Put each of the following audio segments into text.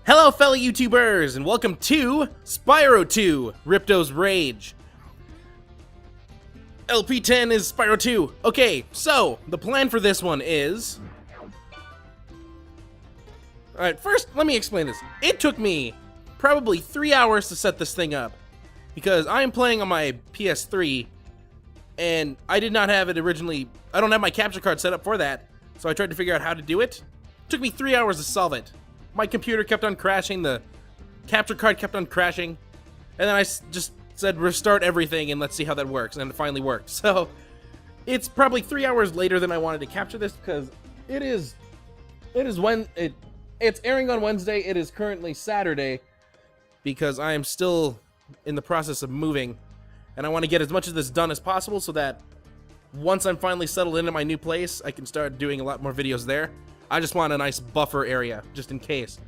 Hello, fellow YouTubers, and welcome to Spyro 2, Ripto's Rage. LP10 is Spyro 2. Okay, so, the plan for this one is... Alright, first, let me explain this. It took me probably 3 hours to set this thing up, because I am playing on my PS3, and I did not have it originally... I don't have my capture card set up for that, so I tried to figure out how to do it. It took me 3 hours to solve it. My computer kept on crashing, the capture card kept on crashing, and then I just said restart everything and let's see how that works, and it finally worked. So, it's probably 3 hours later than I wanted to capture this, because it's airing on Wednesday. It is currently Saturday, because I am still in the process of moving, and I want to get as much of this done as possible so that once I'm finally settled into my new place, I can start doing a lot more videos there. I just want a nice buffer area, just in case.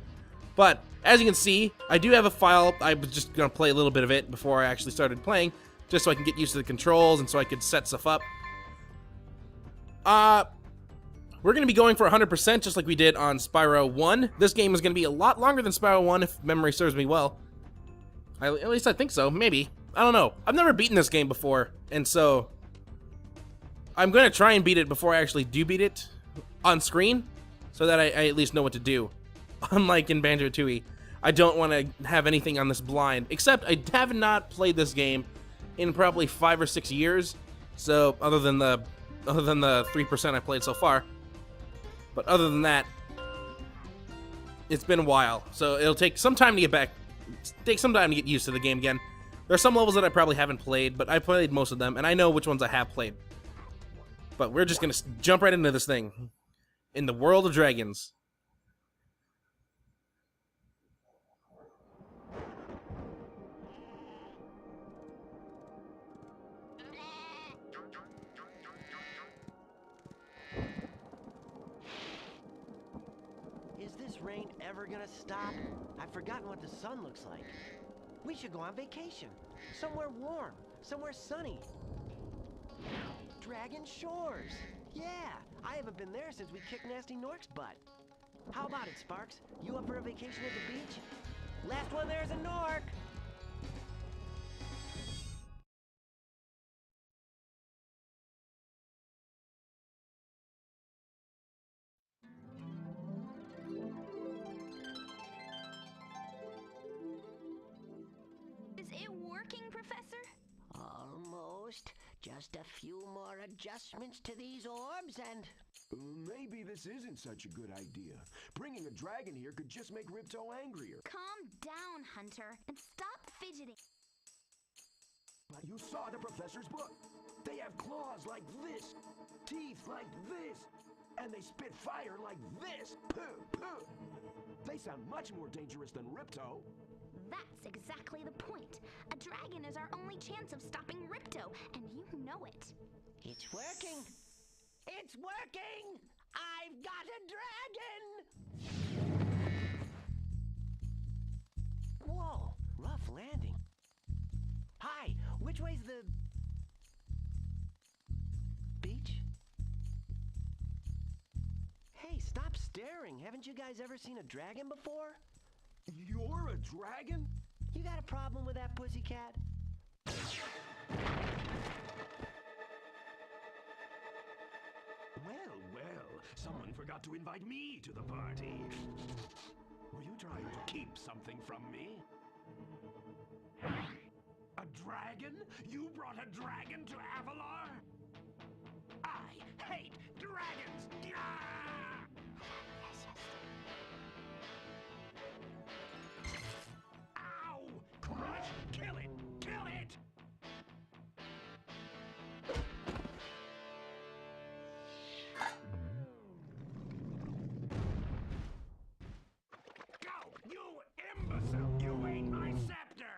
But, as you can see, I do have a file. I was just going to play a little bit of it before I actually started playing, just so I can get used to the controls and so I could set stuff up. We're going to be going for 100% just like we did on Spyro 1. This game is going to be a lot longer than Spyro 1 if memory serves me well. At least I think so, maybe. I don't know. I've never beaten this game before, and so I'm going to try and beat it before I actually do beat it on screen, so that I at least know what to do. Unlike in Banjo-Tooie, I don't want to have anything on this blind, except I have not played this game in probably 5 or 6 years, so other than the 3% I played so far. But other than that, it's been a while, so it'll take some time to get used to the game again. There are some levels that I probably haven't played, but I played most of them, and I know which ones I have played. But we're just gonna jump right into this thing. In the world of dragons. Is this rain ever gonna stop? I've forgotten what the sun looks like. We should go on vacation. Somewhere warm. Somewhere sunny. Dragon Shores. Yeah, I haven't been there since we kicked Nasty Nork's butt. How about it, Sparks? You up for a vacation at the beach? Last one there's a Nork! Is it working, Professor? Almost. Just a few more adjustments to these orbs and... Maybe this isn't such a good idea. Bringing a dragon here could just make Ripto angrier. Calm down, Hunter, and stop fidgeting. You saw the professor's book. They have claws like this, teeth like this, and they spit fire like this. Pooh, pooh. They sound much more dangerous than Ripto. That's exactly the point. A dragon is our only chance of stopping Ripto, and you know it. It's working! It's working! I've got a dragon! Whoa, rough landing. Hi, which way's the... beach? Hey, stop staring. Haven't you guys ever seen a dragon before? You're a dragon? You got a problem with that, pussycat? Well, someone forgot to invite me to the party. Were you trying to keep something from me? A dragon? You brought a dragon to Avalar? I hate dragons! Ah! Ow! Crush! Kill it! Kill it! Go! You imbecile! You ate my scepter!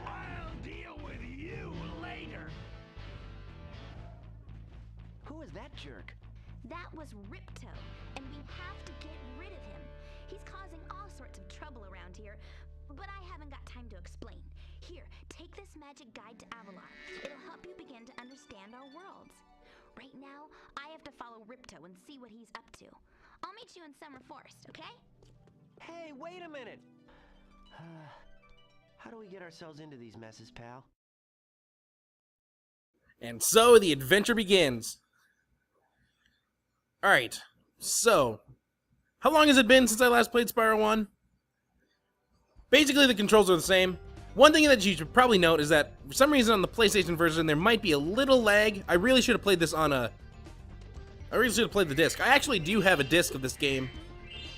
I'll deal with you later! Who is that jerk? That was Ripto, and we have to get rid of him. He's causing all sorts of trouble around here, but I haven't got time to explain. Here, take this magic guide to Avalon. It'll help you begin to understand our worlds. Right now, I have to follow Ripto and see what he's up to. I'll meet you in Summer Forest, okay? Hey, wait a minute! How do we get ourselves into these messes, pal? And so the adventure begins. Alright, so how long has it been since I last played Spyro 1? Basically, the controls are the same. One thing that you should probably note is that, for some reason on the PlayStation version, there might be a little lag. I really should have played this on I really should have played the disc. I actually do have a disc of this game.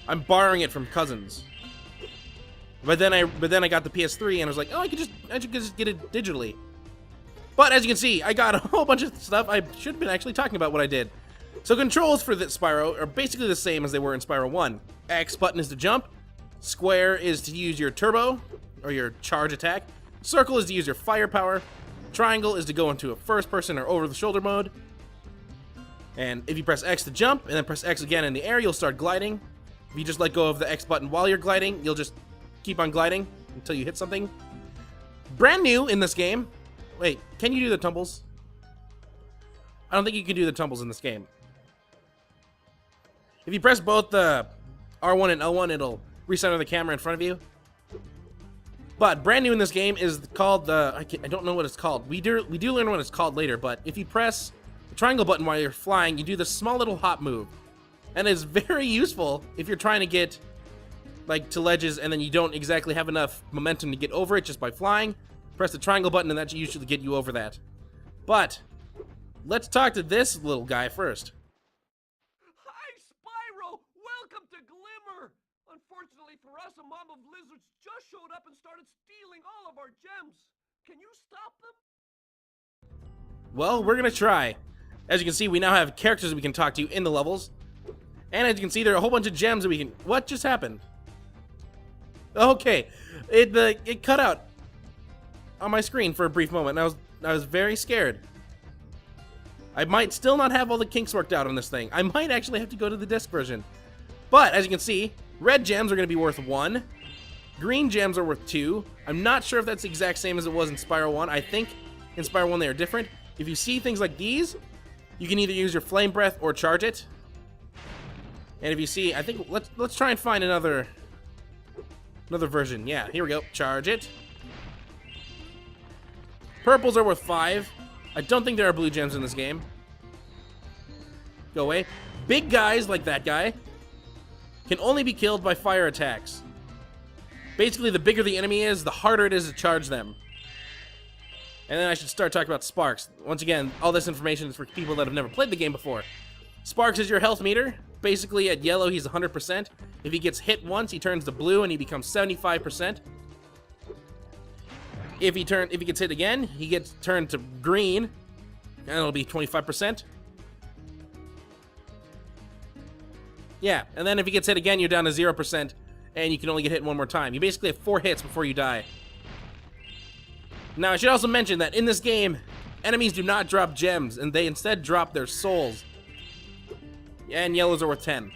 I'm borrowing it from cousins. But then I got the PS3 and I was like, oh, I could just get it digitally. But as you can see, I got a whole bunch of stuff. I should have been actually talking about what I did. So controls for this Spyro are basically the same as they were in Spyro 1. X button is to jump. Square is to use your turbo, or your charge attack. Circle is to use your firepower. Triangle is to go into a first person or over the shoulder mode. And if you press X to jump, and then press X again in the air, you'll start gliding. If you just let go of the X button while you're gliding, you'll just keep on gliding until you hit something. Brand new in this game. Wait, can you do the tumbles? I don't think you can do the tumbles in this game. If you press both the R1 and L1, it'll recenter the camera in front of you. But brand new in this game is called the... I don't know what it's called. We do learn what it's called later, but if you press the triangle button while you're flying, you do this small little hop move. And it's very useful if you're trying to get like to ledges and then you don't exactly have enough momentum to get over it just by flying. Press the triangle button and that should usually get you over that. But let's talk to this little guy first. Hi, Spyro! Welcome to Glimmer! Unfortunately for us, a mob of lizards just showed up and started stealing all of our gems. Can you stop them? Well, we're gonna try. As you can see, we now have characters that we can talk to in the levels. And as you can see, there are a whole bunch of gems that we can... What just happened? Okay, it cut out on my screen for a brief moment, and I was very scared. I might still not have all the kinks worked out on this thing. I might actually have to go to the disc version. But as you can see, red gems are going to be worth 1. Green gems are worth 2. I'm not sure if that's the exact same as it was in Spyro 1. I think in Spyro 1 they are different. If you see things like these, you can either use your flame breath or charge it. And if you see, I think let's try and find another version. Yeah, here we go. Charge it. Purples are worth 5. I don't think there are blue gems in this game. Go away. Big guys like that guy can only be killed by fire attacks. Basically, the bigger the enemy is, the harder it is to charge them. And then I should start talking about sparks. Once again, all this information is for people that have never played the game before. Sparks is your health meter. Basically, at yellow, he's 100%. If he gets hit once, he turns to blue and he becomes 75%. If he gets hit again, he gets turned to green, and it'll be 25%. Yeah, and then if he gets hit again, you're down to 0%, and you can only get hit one more time. You basically have 4 hits before you die. Now, I should also mention that in this game, enemies do not drop gems, and they instead drop their souls. And yellows are worth 10.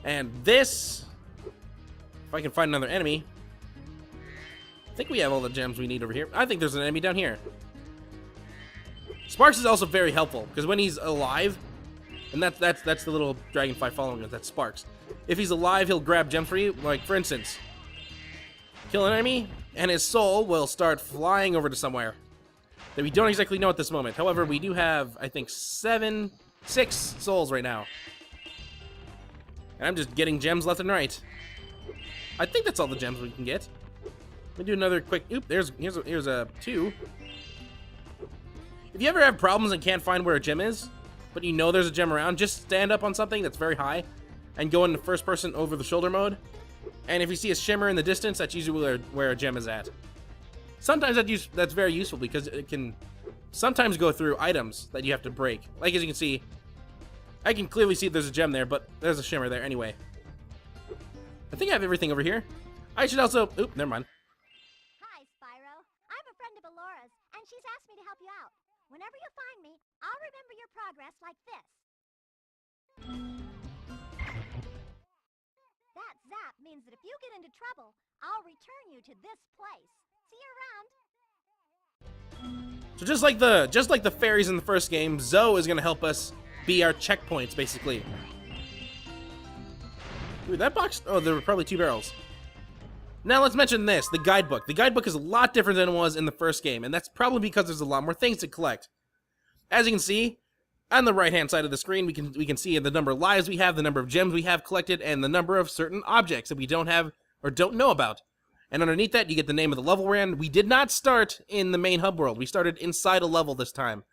And this, if I can find another enemy, I think we have all the gems we need over here. I think there's an enemy down here. Sparks is also very helpful, because when he's alive, and that's the little dragonfly following us, that's Sparks. If he's alive, he'll grab gems for you. Like, for instance, kill an enemy, and his soul will start flying over to somewhere that we don't exactly know at this moment. However, we do have, I think, 6 souls right now. And I'm just getting gems left and right. I think that's all the gems we can get. Let me do another quick... Oop, here's a 2. If you ever have problems and can't find where a gem is, but you know there's a gem around, just stand up on something that's very high and go into first person over the shoulder mode. And if you see a shimmer in the distance, that's usually where a gem is at. Sometimes that's very useful because it can sometimes go through items that you have to break. Like as you can see, I can clearly see there's a gem there, but there's a shimmer there anyway. I think I have everything over here. I should also... Oop, never mind. Hi, Spyro. I'm a friend of Alora's, and she's asked me to help you out. Whenever you find me, I'll remember your progress like this. That zap means that if you get into trouble, I'll return you to this place. See you around. So just like the fairies in the first game, Zoe is gonna help us be our checkpoints, basically. Ooh, that box. Oh, there were probably 2 barrels. Now let's mention this: the guidebook. The guidebook is a lot different than it was in the first game, and that's probably because there's a lot more things to collect. As you can see, on the right-hand side of the screen, we can see the number of lives we have, the number of gems we have collected, and the number of certain objects that we don't have or don't know about. And underneath that, you get the name of the level we're in. We did not start in the main hub world. We started inside a level this time.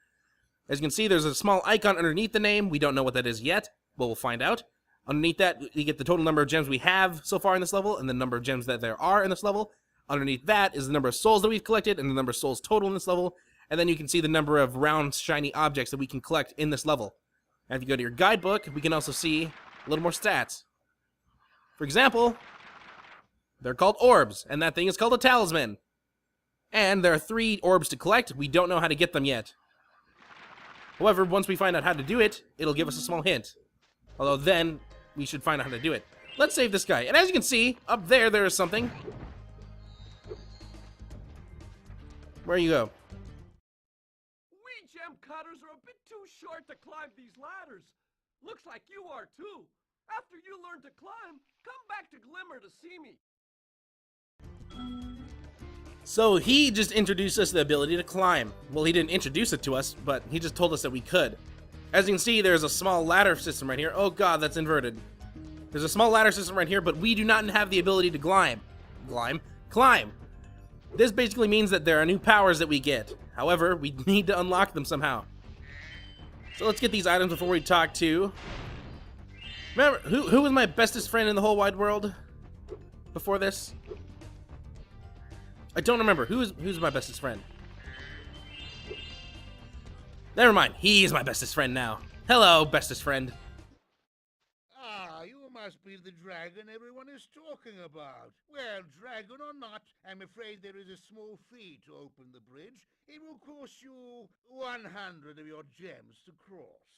As you can see, there's a small icon underneath the name. We don't know what that is yet, but we'll find out. Underneath that, we get the total number of gems we have so far in this level, and the number of gems that there are in this level. Underneath that is the number of souls that we've collected, and the number of souls total in this level. And then you can see the number of round, shiny objects that we can collect in this level. And if you go to your guidebook, we can also see a little more stats. For example, they're called orbs, and that thing is called a talisman. And there are 3 orbs to collect. We don't know how to get them yet. However, once we find out how to do it, it'll give us a small hint. Although then, we should find out how to do it. Let's save this guy. And as you can see, up there is something. Where you go? We gem cutters are a bit too short to climb these ladders. Looks like you are too. After you learn to climb, come back to Glimmer to see me. So he just introduced us the ability to climb. Well, he didn't introduce it to us, but he just told us that we could. As you can see, there's a small ladder system right here. Oh god, that's inverted. There's a small ladder system right here, but we do not have the ability to climb. Climb! This basically means that there are new powers that we get. However, we need to unlock them somehow. So let's get these items before we talk to... Remember, who was my bestest friend in the whole wide world before this? I don't remember. Who's my bestest friend? Never mind. He's my bestest friend now. Hello, bestest friend. Ah, you must be the dragon everyone is talking about. Well, dragon or not, I'm afraid there is a small fee to open the bridge. It will cost you 100 of your gems to cross.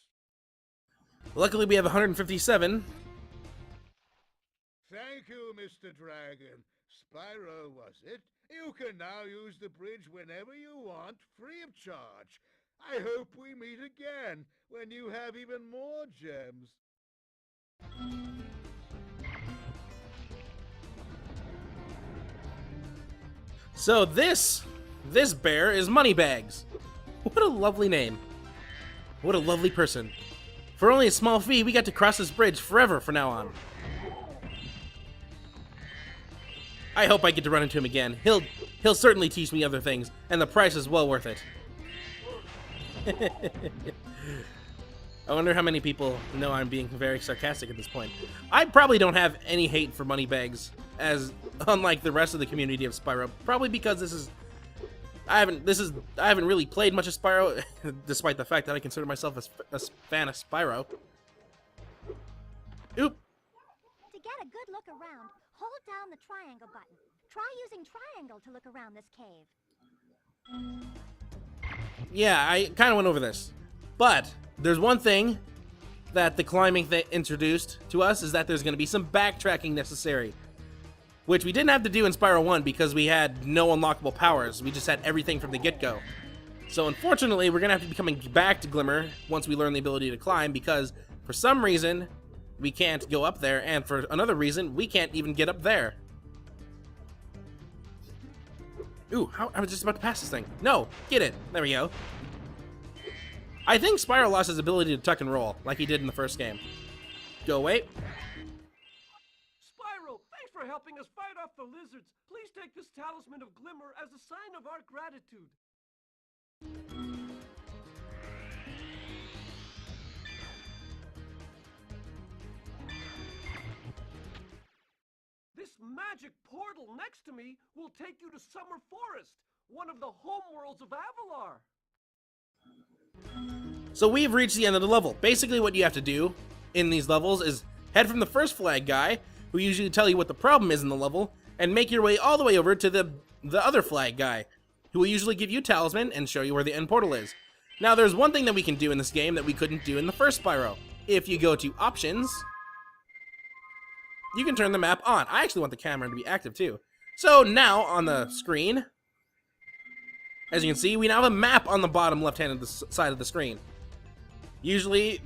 Luckily, we have 157. Thank you, Mr. Dragon. Spyro, was it? You can now use the bridge whenever you want, free of charge. I hope we meet again, when you have even more gems. So this bear is Moneybags. What a lovely name. What a lovely person. For only a small fee, we got to cross this bridge forever from now on. I hope I get to run into him again. He'll certainly teach me other things, and the price is well worth it. I wonder how many people know I'm being very sarcastic at this point. I probably don't have any hate for Moneybags, as unlike the rest of the community of Spyro. Probably because I haven't really played much of Spyro, despite the fact that I consider myself a fan of Spyro. Oop. To get a good look around, hold down the triangle button. Try using triangle to look around this cave. Yeah, I kind of went over this. But there's one thing that the climbing introduced to us, is that there's going to be some backtracking necessary. Which we didn't have to do in Spyro 1 because we had no unlockable powers. We just had everything from the get-go. So unfortunately, we're going to have to be coming back to Glimmer once we learn the ability to climb, because for some reason, we can't go up there, and for another reason, we can't even get up there. Ooh, I was just about to pass this thing. No, get it. There we go. I think Spyro lost his ability to tuck and roll, like he did in the first game. Go away. Spyro, thanks for helping us fight off the lizards. Please take this talisman of Glimmer as a sign of our gratitude. This magic portal next to me will take you to Summer Forest, one of the homeworlds of Avalar. So we've reached the end of the level. Basically what you have to do in these levels is head from the first flag guy, who usually tell you what the problem is in the level, and make your way all the way over to the other flag guy, who will usually give you talisman and show you where the end portal is. Now there's one thing that we can do in this game that we couldn't do in the first Spyro. If you go to options, you can turn the map on. I actually want the camera to be active too. So now on the screen, as you can see, we now have a map on the bottom left-hand side of the screen. Usually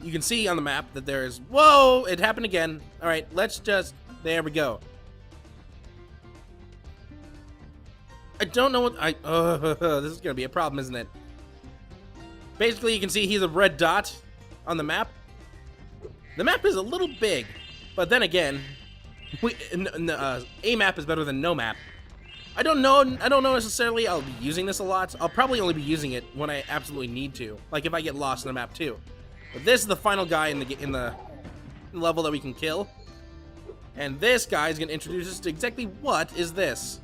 you can see on the map that there's, whoa, it happened again. All right, there we go. I don't know what, this is gonna be a problem, isn't it? Basically, you can see he's a red dot on the map. The map is a little big, but then again, a map is better than no map. I don't know necessarily I'll be using this a lot. I'll probably only be using it when I absolutely need to, like if I get lost in the map too. But this is the final guy in the level that we can kill. And this guy is gonna introduce us to exactly what is this.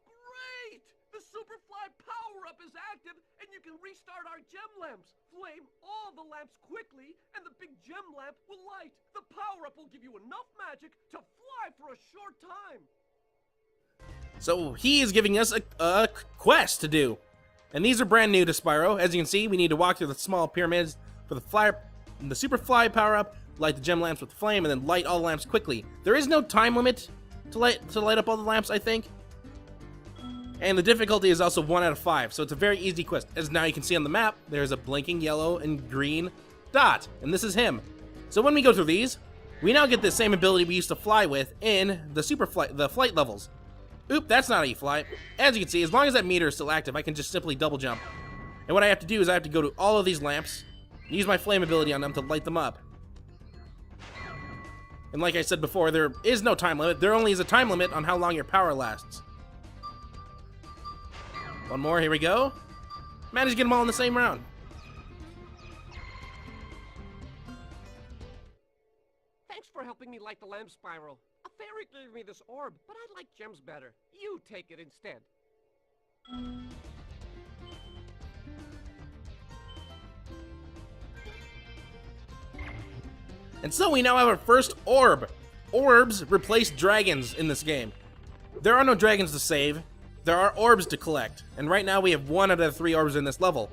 Great! The Superfly power-up is active, and you can restart our gem lamps. Flame all the lamps quickly, and the big gem lamp will light. The power-up will give you enough magic to fly for a short time. So he is giving us a quest to do. And these are brand new to Spyro. As you can see, we need to walk through the small pyramids for the Superfly power-up, light the gem lamps with flame, and then light all the lamps quickly. There is no time limit to light up all the lamps, I think. And the difficulty is also 1 out of 5, so it's a very easy quest. As now you can see on the map, there's a blinking yellow and green dot, and this is him. So when we go through these, we now get the same ability we used to fly with in the flight levels. Oop, that's not how you fly. As you can see, as long as that meter is still active, I can just simply double jump. And what I have to do is I have to go to all of these lamps, use my flame ability on them to light them up. And like I said before, there is no time limit. There only is a time limit on how long your power lasts. One more, here we go. Managed to get them all in the same round. Thanks for helping me light the lamp, Spyro. A fairy gave me this orb, but I like gems better. You take it instead. And so we now have our first orb. Orbs replace dragons in this game. There are no dragons to save. There are orbs to collect. And right now we have 1 out of 3 orbs in this level.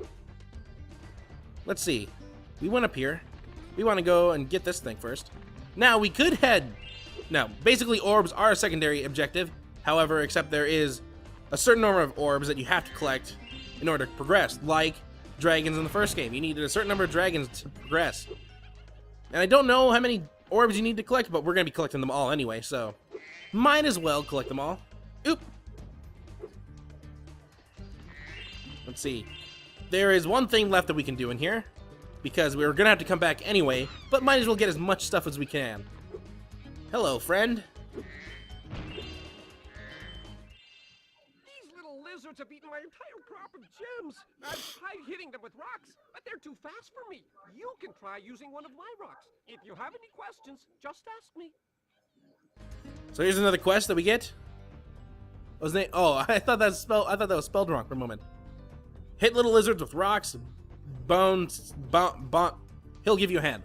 Let's see. We went up here. We want to go and get this thing first. Now we could head... No, basically orbs are a secondary objective. However, except there is a certain number of orbs that you have to collect in order to progress. Like dragons in the first game. You needed a certain number of dragons to progress. And I don't know how many orbs you need to collect, but we're going to be collecting them all anyway, so might as well collect them all. Oop! Let's see. There is one thing left that we can do in here, because we're going to have to come back anyway, but might as well get as much stuff as we can. Hello, friend. These little lizards have eaten my entire crop of gems. I've tried hitting them with rocks, but they're too fast for me. You can try using one of my rocks. If you have any questions, just ask me. So here's another quest that we get. What was the name? Oh, I thought that was spelled wrong for a moment. Hit little lizards with rocks, bones, he'll give you a hand.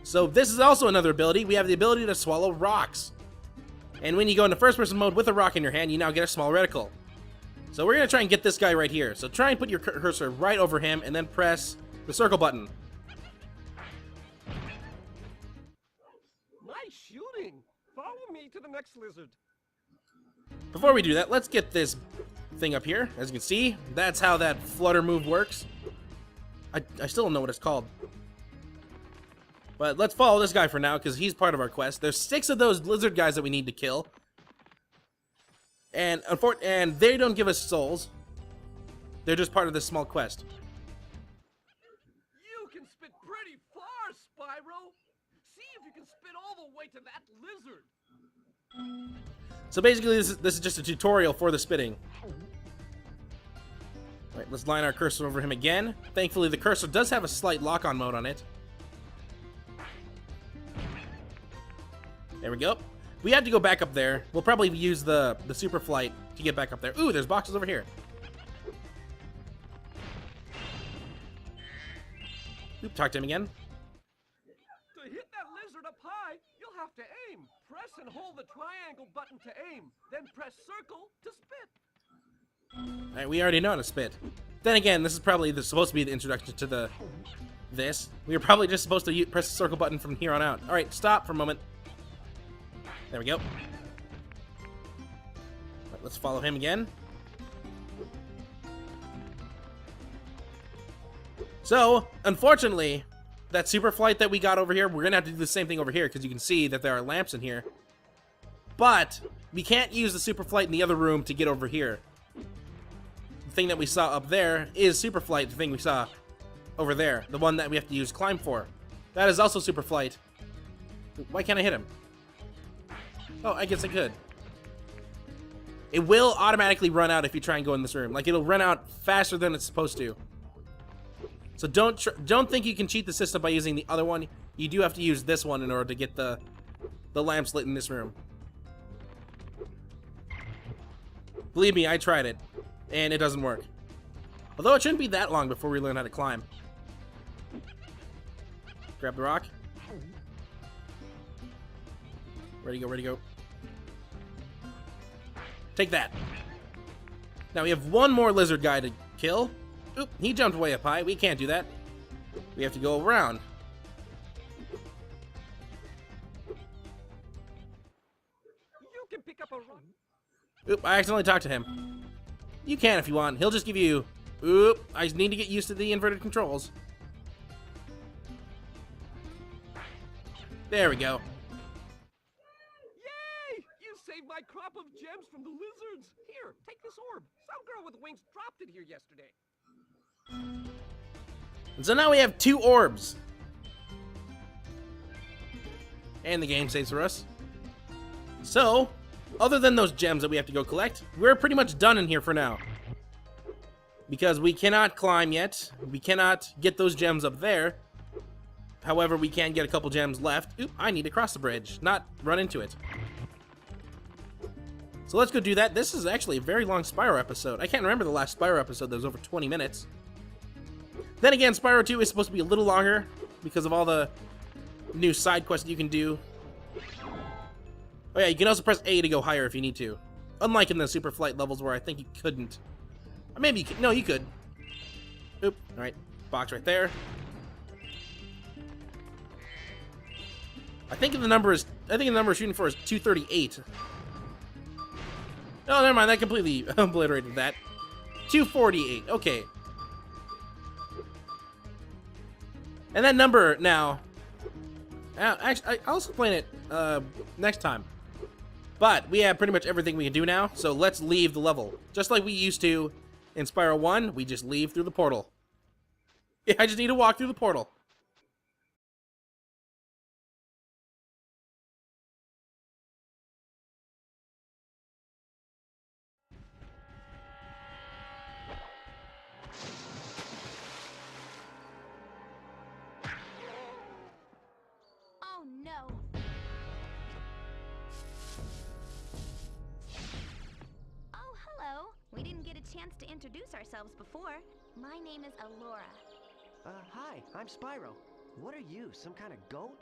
So this is also another ability. We have the ability to swallow rocks. And when you go into first-person mode with a rock in your hand, you now get a small reticle. So we're going to try and get this guy right here. So try and put your cursor right over him and then press the circle button. Nice shooting. Follow me to the next lizard. Before we do that, let's get this thing up here. As you can see, that's how that flutter move works. I still don't know what it's called. But let's follow this guy for now, because he's part of our quest. There's 6 of those lizard guys that we need to kill. And they don't give us souls. They're just part of this small quest. You can spit pretty far, Spyro. See if you can spit all the way to that lizard. So basically, this is just a tutorial for the spitting. Alright, let's line our cursor over him again. Thankfully, the cursor does have a slight lock-on mode on it. There we go. We have to go back up there. We'll probably use the super flight to get back up there. Ooh, there's boxes over here. Oop, talk to him again. To hit that lizard up high, you'll have to aim. Press and hold the triangle button to aim. Then press circle to spit. Alright, we already know how to spit. Then again, this is probably supposed to be the introduction to this. We were probably just supposed to press the circle button from here on out. All right, stop for a moment. There we go. All right, let's follow him again. So, unfortunately, that super flight that we got over here, we're going to have to do the same thing over here because you can see that there are lamps in here. But we can't use the super flight in the other room to get over here. The thing that we saw up there is super flight, the thing we saw over there. The one that we have to use climb for. That is also super flight. Why can't I hit him? Oh, I guess I could. It will automatically run out if you try and go in this room. Like, it'll run out faster than it's supposed to. So don't think you can cheat the system by using the other one. You do have to use this one in order to get the lamps lit in this room. Believe me, I tried it, and it doesn't work. Although it shouldn't be that long before we learn how to climb. Grab the rock. Ready to go, ready to go. Take that. Now we have one more lizard guy to kill. Oop, he jumped way up high. We can't do that. We have to go around. You can pick up a rock. Oop, I accidentally talked to him. You can if you want. He'll just give you... Oop, I just need to get used to the inverted controls. There we go. Yay! You saved my crop of gems from the lizards. Here, take this orb. Some girl with wings dropped it here yesterday. And so now we have 2 orbs. And the game saves for us. So, other than those gems that we have to go collect, we're pretty much done in here for now. Because we cannot climb yet. We cannot get those gems up there. However, we can get a couple gems left. Oop, I need to cross the bridge, not run into it. So let's go do that. This is actually a very long Spyro episode. I can't remember the last Spyro episode that was over 20 minutes. Then again, Spyro 2 is supposed to be a little longer because of all the new side quests that you can do. Oh yeah, you can also press A to go higher if you need to. Unlike in the super flight levels where I think you couldn't. Or maybe you could. No, you could. Oop, alright. Box right there. I think the number we're shooting for is 238. Oh, never mind, that completely obliterated that. 248, okay. And that number now... Actually, I'll explain it next time. But we have pretty much everything we can do now, so let's leave the level. Just like we used to in Spyro 1, we just leave through the portal. Yeah, I just need to walk through the portal. Oh no! Oh, hello. We didn't get a chance to introduce ourselves before. My name is Alora. Hi, I'm Spyro. What are you, some kind of goat?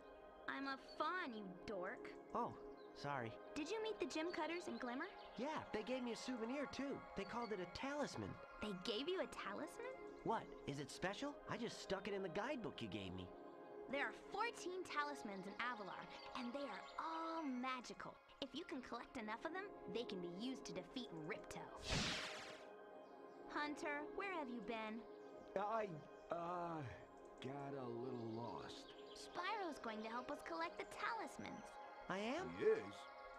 I'm a fawn, you dork. Oh, sorry. Did you meet the gem cutters in Glimmer? Yeah, they gave me a souvenir too. They called it a talisman. They gave you a talisman? What, is it special? I just stuck it in the guidebook you gave me. There are 14 talismans in Avalar, and they are all magical. If you can collect enough of them, they can be used to defeat Ripto. Hunter, where have you been? I, got a little lost. Spyro's going to help us collect the talismans. I am? Yes?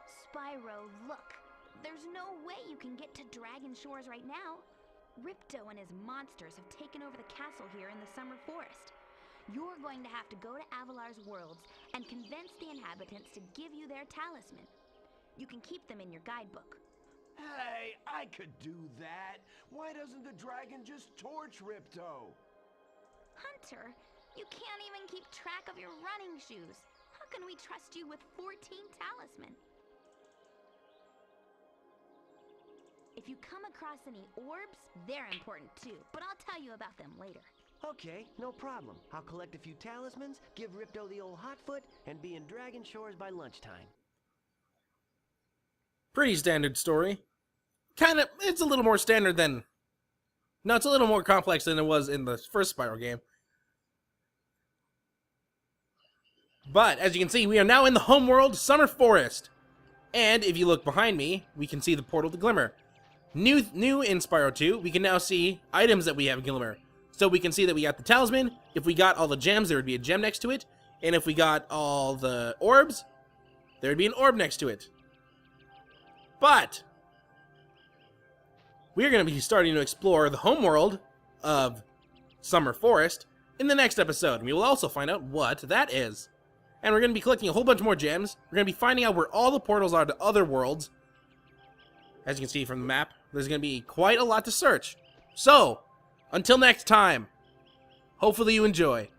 Spyro, look. There's no way you can get to Dragon Shores right now. Ripto and his monsters have taken over the castle here in the Summer Forest. You're going to have to go to Avalar's worlds and convince the inhabitants to give you their talisman. You can keep them in your guidebook. Hey, I could do that. Why doesn't the dragon just torch Ripto? Hunter, you can't even keep track of your running shoes. How can we trust you with 14 talisman? If you come across any orbs, they're important too, but I'll tell you about them later. Okay, no problem. I'll collect a few talismans, give Ripto the old hot foot, and be in Dragon Shores by lunchtime. Pretty standard story. Kinda, it's a little more standard than... No, it's a little more complex than it was in the first Spyro game. But as you can see, we are now in the homeworld Summer Forest. And if you look behind me, we can see the portal to Glimmer. New in Spyro 2, we can now see items that we have in Glimmer. So we can see that we got the talisman. If we got all the gems, there would be a gem next to it. And if we got all the orbs, there would be an orb next to it. But we're going to be starting to explore the homeworld of Summer Forest in the next episode. We will also find out what that is. And we're going to be collecting a whole bunch more gems. We're going to be finding out where all the portals are to other worlds. As you can see from the map, there's going to be quite a lot to search. So, until next time, hopefully you enjoy.